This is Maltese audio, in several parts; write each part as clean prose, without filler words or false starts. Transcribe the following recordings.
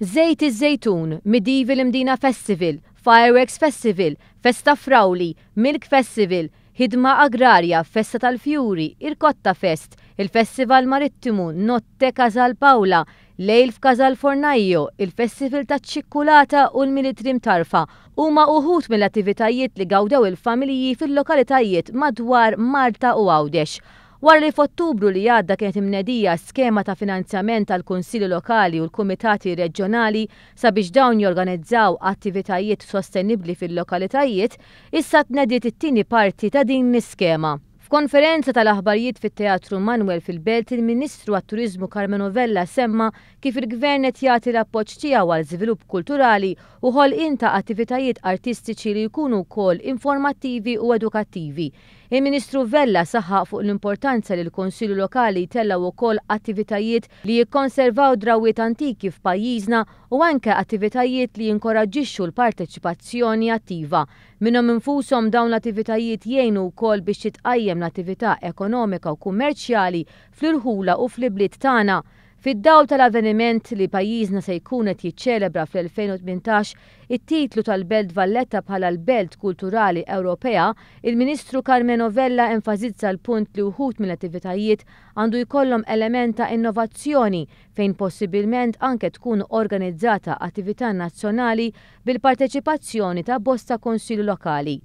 Żejt iż-Żejtun, Medieval Mdina Festival, Fireworks Festival, Festa Frawli, Milk Festival, Ħidma Agrarja, Festa tal-Fjuri, Irkotta Fest, il-Festival Marittimu, Notte Casal Pawla, Lejl f'Casal Fornaio, il-Festival taċ-Ċikkulata u l-Militrim Tarfa huma uħud mill-attivitajiet li gawdew il-familji fil-lokalitajiet madwar Malta u Għawdex. Wara li f'Ottubru li għadda kienet imnedija skema ta' finanzjament tal kunsilli lokali u l-kumitati reġjonali sabiex dawn jorganizzaw attivitajiet sostenibbli fil-lokalitajiet, issa tnediet it-tieni parti ta' din l-iskema. F'konferenza tal-aħbarijiet fit-Teatru Manuel fil-Belt, il-Ministru għat-Turiżmu Carmenu Vella semma kif il-Gvern qed jagħti l-appoġġ tiegħu għal żvilupp kulturali u ħolqien ta' attivitajiet artistiċi li jkunu wkoll informattivi u edukattivi. Il-Ministru Vella saħħaq fuq l-importanza li l-Konsilju Lokali jtellaw ukoll attivitajiet li jikkonservaw drawiet antiki f'pajjiżna u anke attivitajiet li jinkoraġġixxu l-parteċipazzjoni attiva. Minnhom infushom dawn l-attivitajiet jgħinu wkoll biex titqajjem l-attività ekonomika u kummerċjali fl-irħula u fl-ibliet tagħna. Fid-dawl tal-avveniment li pajjiżna se jkun qed jiċċelebra fl-2018 it-titlu tal-Belt Valletta bħala l-Belt Kulturali Ewropea, il-Ministru Carmenu Vella enfasizza l-punt li wħud mill-attivitajiet għandu jkollhom element ta' innovazzjoni fejn possibilment anke tkun organizzata attività nazzjonali bil-parteċipazzjoni ta' bosta konsilju lokali.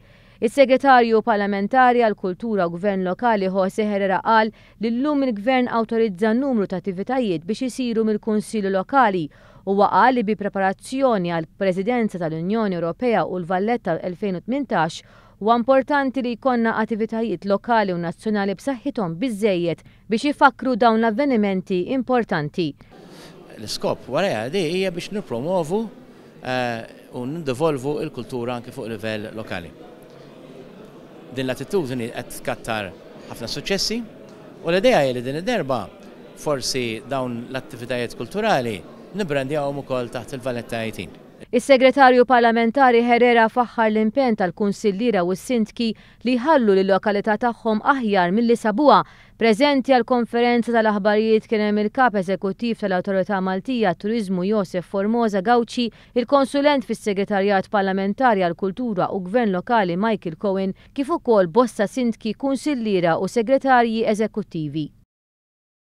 Is-Segretarju Parlamentari għall-Kultura u Gvern Lokali José Herrera qal li llum il-Gvern awtorizza numru ta' attivitajiet biex isiru mill-Kunsilju Lokali u qal li bi preparazzjoni għall-Presidenza tal-Unjoni Ewropea u l-Valletta 2018 huwa importanti li jkollna attivitajiet lokali u nazzjonali b'saħħithom biżżejjed biex ifakru dawn l-avvenimenti importanti. L-iskop wara di hija biex nippromovu u nindevolvu l-kultura anke fuq livell lokali. Din l-attitudni qed tkattar ħafna suċċessi u l-idea li din id-darba forsi dawn l-attivitajiet kulturali nibbrandjawhom ukoll taħt il-Valletta 18. Is-Segretarju Parlamentari Herrera faħħar l-impenn tal-Kunsillira u s-Sindki li ħallu l-lokalità tagħhom aħjar milli sabuha. Preżenti għal konferenza tal-aħbarijiet kien hemm il-Kap Eżekuttiv tal-Awtorità Maltija Turiżmu Josef Formosa Gawċi, il-Konsulent fis-Segretarjat Parlamentari għall-Kultura u Gvern Lokali Michael Cohen, kif ukoll bosta sindki, kunsillira u segretarji eżekuttivi.